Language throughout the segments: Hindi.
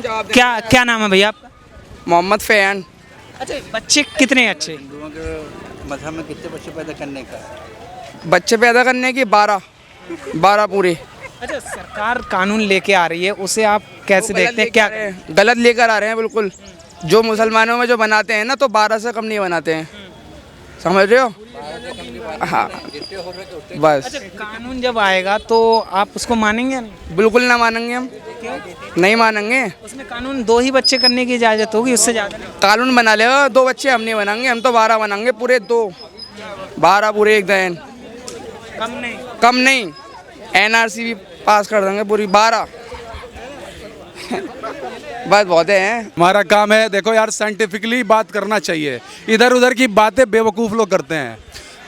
क्या क्या नाम है भैया आपका? मोहम्मद फ़ैयान। अच्छा, बच्चे कितने अच्छे? हिंदुओं के मजहब में कितने बच्चे पैदा करने का? बच्चे पैदा करने की 12 पूरे। अच्छा, सरकार कानून लेके आ रही है, उसे आप कैसे देखते हैं? क्या गलत लेकर आ रहे हैं बिल्कुल। जो मुसलमानों में जो बनाते हैं ना, तो 12 से कम नहीं बनाते हैं, समझ रहे हो? हाँ बस। अच्छा, कानून जब आएगा तो आप उसको मानेंगे या नहीं? बिल्कुल ना मानेंगे हम, नहीं मानेंगे। उसमें कानून 2 ही बच्चे करने की इजाज़त होगी, उससे ज़्यादा नहीं। कानून बना ले, 2 बच्चे हम नहीं बनाएंगे, हम तो 12 बनाएंगे पूरे, 12 पूरे एक दिन। कम नहीं, NRC भी पास कर देंगे पूरी 12। बस बहुत हैं। हमारा काम है, देखो यार, साइंटिफिकली बात करना चाहिए। इधर उधर की बातें बेवकूफ़ लोग करते हैं।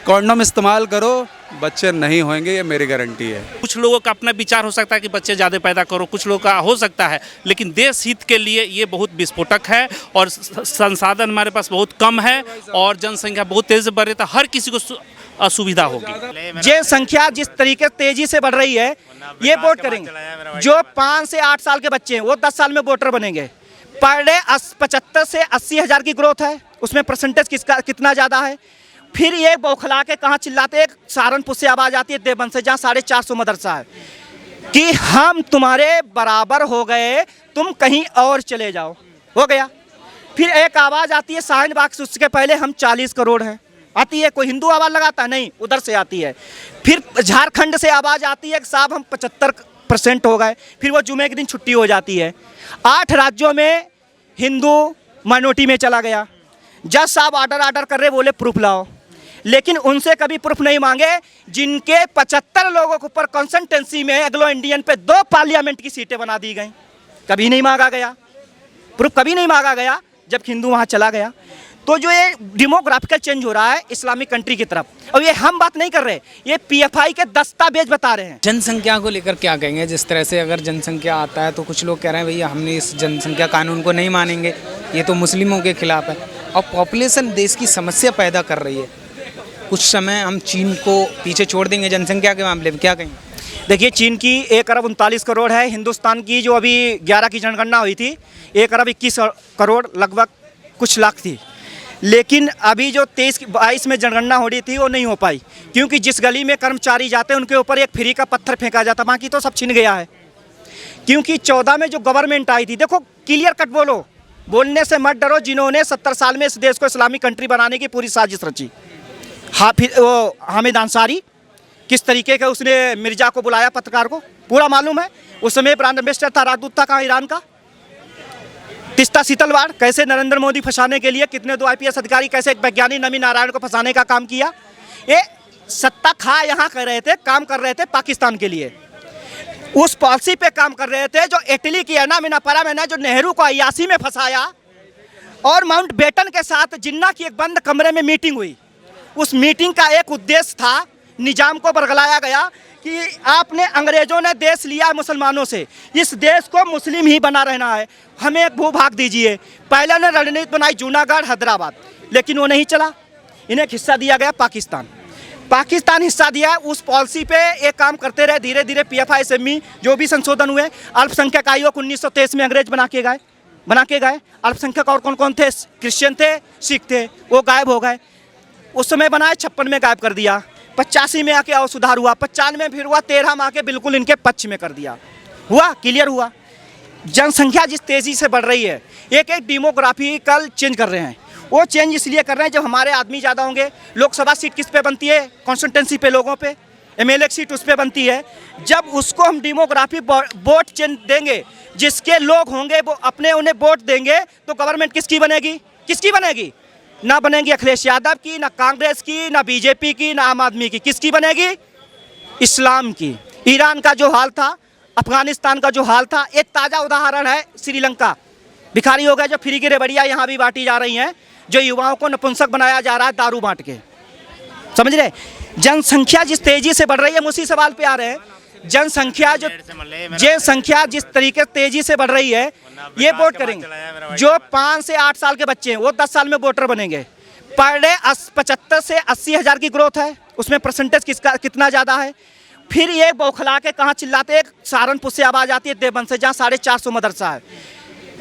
कॉन्डम इस्तेमाल करो, बच्चे नहीं होंगे, ये मेरी गारंटी है। कुछ लोगों का अपना विचार हो सकता है कि बच्चे ज़्यादा पैदा करो, कुछ लोगों का हो सकता है, लेकिन देश हित के लिए ये बहुत विस्फोटक है। और संसाधन हमारे पास बहुत कम है और जनसंख्या बहुत तेज़ी से बढ़ रही है, तो हर किसी को असुविधा होगी। जनसंख्या जिस तरीके से तेजी से बढ़ रही है, ये वोट करेंगे। जो 5 से 8 साल के बच्चे हैं वो 10 साल में वोटर बनेंगे। पर डे 75 से 80 हज़ार की ग्रोथ है, उसमें परसेंटेज कितना ज़्यादा है। फिर ये बौखला के कहाँ चिल्लाते हैं, सहारनपुर से आवाज़ आती है देवबंद से, जहाँ 450 मदरसा है, कि हम तुम्हारे बराबर हो गए, तुम कहीं और चले जाओ, हो गया। फिर एक आवाज़ आती है शाहीन-बाग से, उसके पहले हम 40 करोड़ हैं, आती है। कोई हिंदू आवाज़ लगाता नहीं, उधर से आती है। फिर झारखंड से आवाज़ आती है कि साहब हम 75% हो गए, फिर वो जुमे के दिन छुट्टी हो जाती है। 8 राज्यों में हिंदू माइनॉरिटी में चला गया। जज साहब आर्डर कर रहे, बोले प्रूफ लाओ, लेकिन उनसे कभी प्रूफ नहीं मांगे। जिनके 75 लोगों के ऊपर कॉन्स्टिट्यूंसी में एंग्लो इंडियन पे 2 पार्लियामेंट की सीटें बना दी गई, कभी नहीं मांगा गया प्रूफ, कभी नहीं मांगा गया, जब हिंदू वहाँ चला गया। तो जो ये डेमोग्राफिकल चेंज हो रहा है इस्लामिक कंट्री की तरफ, और ये हम बात नहीं कर रहे, ये PFI के दस्तावेज बता रहे हैं। जनसंख्या को लेकर क्या कहेंगे? जिस तरह से अगर जनसंख्या आता है तो कुछ लोग कह रहे हैं भैया हमने इस जनसंख्या कानून को नहीं मानेंगे, ये तो मुस्लिमों के खिलाफ है। और पॉपुलेशन देश की समस्या पैदा कर रही है। कुछ समय हम चीन को पीछे छोड़ देंगे जनसंख्या के मामले में, क्या कहेंगे? देखिए, चीन की 1 अरब 39 करोड़ है। हिंदुस्तान की जो अभी 11 की जनगणना हुई थी, 1 अरब 21 करोड़ लगभग कुछ लाख थी। लेकिन अभी जो 23-22 में जनगणना हो रही थी वो नहीं हो पाई, क्योंकि जिस गली में कर्मचारी जाते हैं उनके ऊपर एक फ्री का पत्थर फेंका जाता, बाकी तो सब छिन गया है। क्योंकि 14 में जो गवर्नमेंट आई थी, देखो क्लियर कट बोलो, बोलने से मत डरो, जिन्होंने 70 साल में इस देश को इस्लामिक कंट्री बनाने की पूरी साजिश रची। फिर वो हामिद अंसारी, किस तरीके का उसने मिर्जा को बुलाया, पत्रकार को पूरा मालूम है। उस समय ब्रांड एम्बेसडर था, राजदूत था कहाँ, ईरान का। तिस्ता शीतलवाड़, कैसे नरेंद्र मोदी फंसाने के लिए, कितने 2 IPS अधिकारी, कैसे एक वैज्ञानिक नमी नारायण को फंसाने का काम किया। ये सत्ता खा यहाँ कर रहे थे, काम कर रहे थे पाकिस्तान के लिए। उस पॉलिसी पे काम कर रहे थे जो इटली की एनामिनापरा में ना, जो नेहरू को अयासी में फंसाया, और माउंट बेटन के साथ जिन्ना की एक बंद कमरे में मीटिंग हुई। उस मीटिंग का एक उद्देश्य था, निजाम को बरगलाया गया कि आपने, अंग्रेजों ने देश लिया है मुसलमानों से, इस देश को मुस्लिम ही बना रहना है, हमें एक भूभाग दीजिए। पहले ने रणनीति बनाई जूनागढ़, हैदराबाद, लेकिन वो नहीं चला। इन्हें एक हिस्सा दिया गया पाकिस्तान हिस्सा दिया। उस पॉलिसी पे एक काम करते रहे, धीरे धीरे PFI SME जो भी संशोधन हुए, अल्पसंख्यक आयोग 1923 में अंग्रेज बना के गए। अल्पसंख्यक और कौन कौन थे? क्रिश्चियन थे, सिख थे, वो गायब हो गए। उस समय बनाए, 56 में गायब कर दिया। 85 में आके और सुधार हुआ, 95 में फिर हुआ, 13 में आके बिल्कुल इनके पक्ष में कर दिया। हुआ, क्लियर हुआ। जनसंख्या जिस तेज़ी से बढ़ रही है, एक डेमोग्राफिकल चेंज कर रहे हैं। वो चेंज इसलिए कर रहे हैं जब हमारे आदमी ज़्यादा होंगे। लोकसभा सीट किस पे बनती है? कॉन्स्टिट्यूंसी पे लोगों पे। MLA सीट उस पर बनती है। जब उसको हम डेमोग्राफी वोट चेंज देंगे, जिसके लोग होंगे वो अपने उन्हें वोट देंगे, तो गवर्नमेंट किसकी बनेगी? ना बनेगी अखिलेश यादव की, ना कांग्रेस की, ना BJP की, ना आम आदमी की। किसकी बनेगी? इस्लाम की। ईरान का जो हाल था, अफगानिस्तान का जो हाल था, एक ताज़ा उदाहरण है श्रीलंका। भिखारी हो गए, जो फ्री की रेबड़ियाँ यहाँ भी बांटी जा रही हैं, जो युवाओं को नपुंसक बनाया जा रहा है दारू बांट के, समझ रहे? जनसंख्या जिस तेज़ी से बढ़ रही है, हम उसी सवाल पे आ रहे हैं। जनसंख्या जिस तरीके से तेज़ी से बढ़ रही है, ये वोट करेंगे। जो 5 से 8 साल के बच्चे हैं वो 10 साल में वोटर बनेंगे। पर डे 75 से 80 हज़ार की ग्रोथ है, उसमें परसेंटेज कितना ज़्यादा है। फिर ये बौखला के कहाँ चिल्लाते हैं, सहारनपुर से आवाज़ आती है देवबंद से, जहाँ 450 मदरसा है,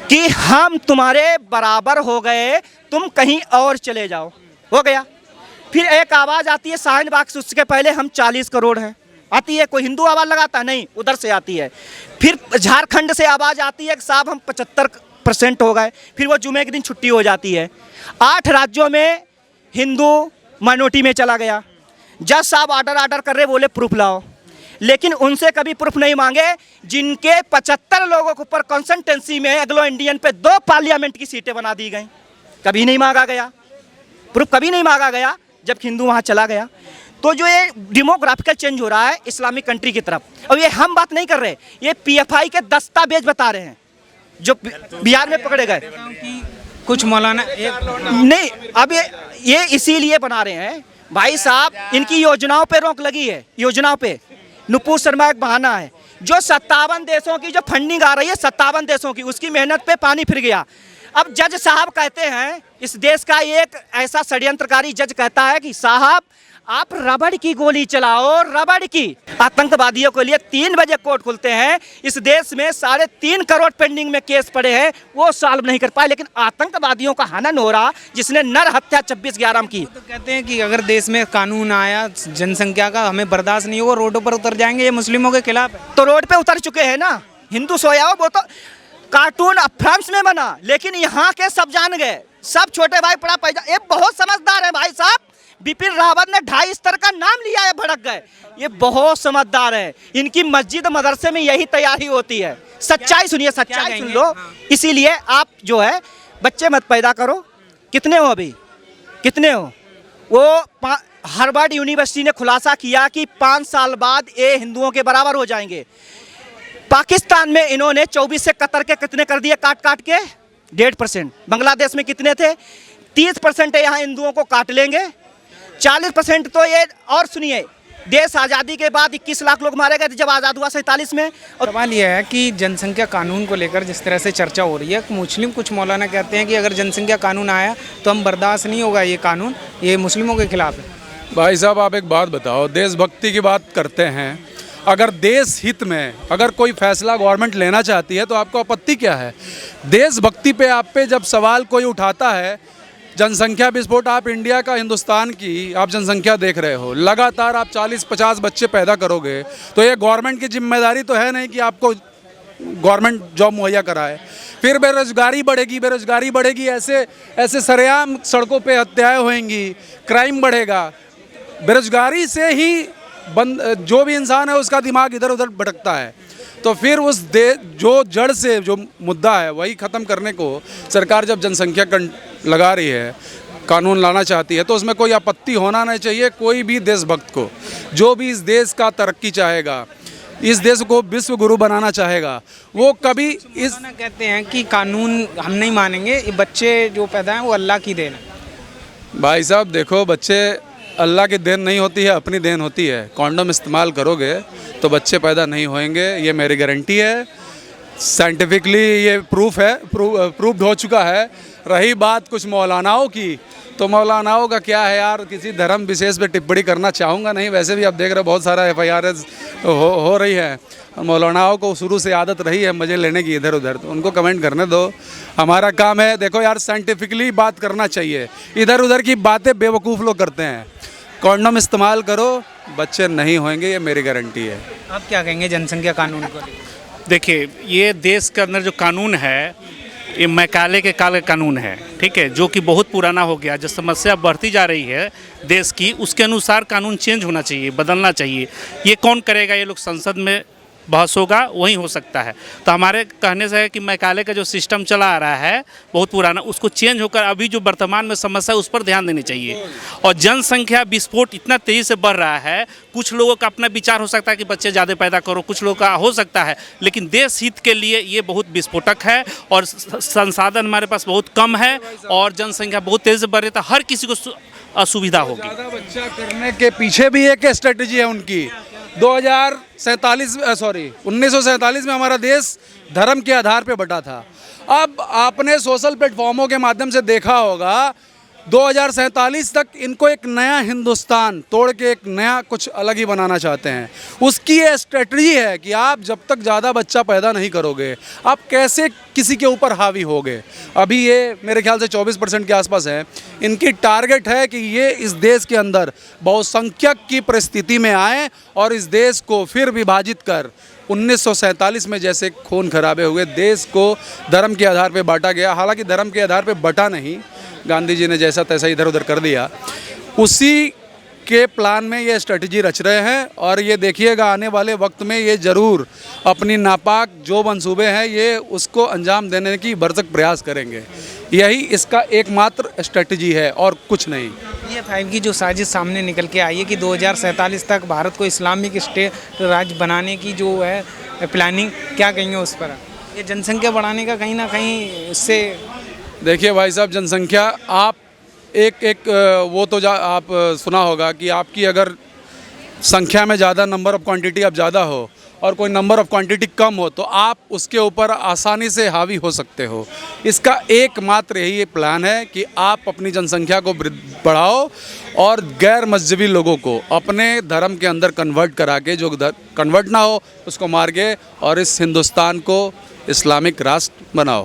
कि हम तुम्हारे बराबर हो गए, तुम कहीं और चले जाओ, हो गया। फिर एक आवाज़ आती है शाहीन बाग से, उसके पहले हम 40 करोड़ हैं, आती है। कोई हिंदू आवाज़ लगाता नहीं, उधर से आती है। फिर झारखंड से आवाज़ आती है कि साहब हम 75% हो गए, फिर वो जुमे के दिन छुट्टी हो जाती है। 8 राज्यों में हिंदू माइनॉरिटी में चला गया। जज साहब आर्डर कर रहे, बोले प्रूफ लाओ, लेकिन उनसे कभी प्रूफ नहीं मांगे। जिनके 75 लोगों के ऊपर कॉन्स्टिट्यूंसी में एंग्लो इंडियन पे 2 पार्लियामेंट की सीटें बना दी गई, कभी नहीं मांगा गया प्रूफ, कभी नहीं मांगा गया, जब हिंदू वहाँ चला गया। तो जो ये डेमोग्राफिकल चेंज हो रहा है इस्लामिक कंट्री की तरफ, और ये हम बात नहीं कर रहे, ये PFI के दस्तावेज बता रहे हैं जो बिहार में पकड़े गए। कुछ मौलाना नहीं, अब ये इसीलिए बना रहे हैं भाई साहब, इनकी योजनाओं पे रोक लगी है, योजनाओं पे। नुपुर शर्मा एक बहाना है, जो 57 देशों की जो फंडिंग आ रही है, 57 देशों की, उसकी मेहनत पे पानी फिर गया। अब जज साहब कहते हैं, इस देश का एक ऐसा षड्यंत्रकारी जज कहता है कि साहब आप रबड़ की गोली चलाओ, रबड़ की। आतंकवादियों के लिए 3 बजे कोर्ट खुलते हैं। इस देश में 3.5 करोड़ पेंडिंग में केस पड़े हैं, वो सॉल्व नहीं कर पाए, लेकिन आतंकवादियों का हनन हो रहा, जिसने नर हत्या 26/11 में की। तो कहते हैं कि अगर देश में कानून आया जनसंख्या का, हमें बर्दाश्त नहीं होगा, रोडों पर उतर जाएंगे, ये मुस्लिमों के खिलाफ है। तो रोड पे उतर चुके हैं ना, हिंदू सोया हो, वो तो कार्टून फ्रांस में बना, लेकिन यहाँ के सब जान गए, सब छोटे भाई बड़ा पैदा। ये बहुत समझदार है भाई साहब, बिपिन रावत ने 2.5 स्तर का नाम लिया है, भड़क गए। ये बहुत समझदार है, इनकी मस्जिद मदरसे में यही तैयारी होती है। सच्चाई सुनिए, सच्चाई सुन लो। इसीलिए आप जो है बच्चे मत पैदा करो। कितने हो अभी, कितने हो? वो हार्वर्ड यूनिवर्सिटी ने खुलासा किया कि 5 साल बाद ये हिंदुओं के बराबर हो जाएंगे। पाकिस्तान में इन्होंने 24 से कतर के कितने कर दिए, काट काट के 1.5%। बांग्लादेश में कितने थे, 30% है, यहाँ हिंदुओं को काट लेंगे। 40% तो ये, और सुनिए, देश आज़ादी के बाद 21 लाख लोग मारे गए थे जब आज़ाद हुआ 47 में। और सवाल यह है कि जनसंख्या कानून को लेकर जिस तरह से चर्चा हो रही है, मुस्लिम कुछ मौलाना कहते हैं कि अगर जनसंख्या कानून आया तो हम बर्दाश्त नहीं होगा, ये कानून ये मुस्लिमों के खिलाफ है। भाई साहब आप एक बात बताओ, देशभक्ति की बात करते हैं, अगर देश हित में अगर कोई फैसला गवर्नमेंट लेना चाहती है तो आपको आपत्ति क्या है? देशभक्ति पे आप पे जब सवाल कोई उठाता है, जनसंख्या विस्फोट, आप इंडिया का, हिंदुस्तान की आप जनसंख्या देख रहे हो, लगातार आप 40-50 बच्चे पैदा करोगे, तो ये गवर्नमेंट की जिम्मेदारी तो है नहीं कि आपको गवर्नमेंट जॉब मुहैया कराए। फिर बेरोजगारी बढ़ेगी, ऐसे सरेआम सड़कों पे हत्याएं होंगी, क्राइम बढ़ेगा। बेरोजगारी से ही जो भी इंसान है उसका दिमाग इधर उधर भटकता है। तो फिर जो जड़ से जो मुद्दा है वही ख़त्म करने को सरकार जब जनसंख्या लगा रही है, कानून लाना चाहती है, तो उसमें कोई आपत्ति होना नहीं चाहिए। कोई भी देशभक्त को, जो भी इस देश का तरक्की चाहेगा, इस देश को विश्व गुरु बनाना चाहेगा, वो कभी इस कहते हैं कि कानून हम नहीं मानेंगे, ये बच्चे जो पैदा हैं वो अल्लाह की देन है। भाई साहब देखो, बच्चे अल्लाह की देन नहीं होती है, अपनी देन होती है। कॉन्डम इस्तेमाल करोगे तो बच्चे पैदा नहीं होंगे, ये मेरी गारंटी है। साइंटिफिकली ये प्रूव्ड हो चुका है। रही बात कुछ मौलानाओं की, तो मौलानाओं का क्या है यार, किसी धर्म विशेष पे टिप्पणी करना चाहूँगा नहीं। वैसे भी आप देख रहे हो बहुत सारा FIR हो रही है। मौलानाओं को शुरू से आदत रही है मज़े लेने की इधर उधर, तो उनको कमेंट करने दो। हमारा काम है, देखो यार, साइंटिफिकली बात करना चाहिए। इधर उधर की बातें बेवकूफ़ लोग करते हैं। कॉन्डम इस्तेमाल करो, बच्चे नहीं होंगे, ये मेरी गारंटी है। आप क्या कहेंगे जनसंख्या कानून को? देखिए, ये देश के अंदर जो कानून है, ये मैकाले के काल का कानून है, ठीक है, जो कि बहुत पुराना हो गया। जो समस्या बढ़ती जा रही है देश की, उसके अनुसार कानून चेंज होना चाहिए, बदलना चाहिए। ये कौन करेगा? ये लोग संसद में बहस होगा, वही हो सकता है। तो हमारे कहने से है कि मैकाले का जो सिस्टम चला आ रहा है बहुत पुराना, उसको चेंज होकर अभी जो वर्तमान में समस्या है उस पर ध्यान देनी चाहिए। और जनसंख्या विस्फोट इतना तेज़ी से बढ़ रहा है, कुछ लोगों का अपना विचार हो सकता है कि बच्चे ज़्यादा पैदा करो, कुछ लोगों का हो सकता है, लेकिन देश हित के लिए ये बहुत विस्फोटक है। और संसाधन हमारे पास बहुत कम है और जनसंख्या बहुत तेज़ी से बढ़ रही है, तो हर किसी को असुविधा होगी। ज़्यादा बच्चा करने के पीछे भी एक स्ट्रेटजी है उनकी। 1947 में हमारा देश धर्म के आधार पे बटा था। अब आपने सोशल प्लेटफॉर्मों के माध्यम से देखा होगा 2047 तक इनको एक नया हिंदुस्तान तोड़ के एक नया कुछ अलग ही बनाना चाहते हैं। उसकी ये स्ट्रेटजी है कि आप जब तक ज़्यादा बच्चा पैदा नहीं करोगे, आप कैसे किसी के ऊपर हावी होगे। अभी ये मेरे ख्याल से 24% के आसपास है। इनकी टारगेट है कि ये इस देश के अंदर बहुसंख्यक की परिस्थिति में आए और इस देश को फिर विभाजित कर 1947 में जैसे खून खराबे हुए देश को धर्म के आधार पर बांटा गया। हालांकि धर्म के आधार पर बटा नहीं, गांधी जी ने जैसा तैसा इधर उधर कर दिया। उसी के प्लान में ये स्ट्रेटजी रच रहे हैं और ये देखिएगा आने वाले वक्त में ये ज़रूर अपनी नापाक जो मंसूबे हैं ये उसको अंजाम देने की भरसक प्रयास करेंगे। यही इसका एकमात्र स्ट्रेटजी है और कुछ नहीं। ये 5 की जो साजिश सामने निकल के आई है कि 2047 तक भारत को इस्लामिक स्टेट राज्य बनाने की जो है प्लानिंग, क्या कहेंगे उस पर? ये जनसंख्या बढ़ाने का कहीं ना कहीं इससे, देखिए भाई साहब, जनसंख्या आप एक वो तो आप सुना होगा कि आपकी अगर संख्या में ज़्यादा नंबर ऑफ़ क्वांटिटी आप ज़्यादा हो और कोई नंबर ऑफ़ क्वांटिटी कम हो तो आप उसके ऊपर आसानी से हावी हो सकते हो। इसका एकमात्र यही प्लान है कि आप अपनी जनसंख्या को बढ़ाओ और गैर मजहबी लोगों को अपने धर्म के अंदर कन्वर्ट करा के, जो कन्वर्ट ना हो उसको मार के, और इस हिंदुस्तान को इस्लामिक राष्ट्र बनाओ।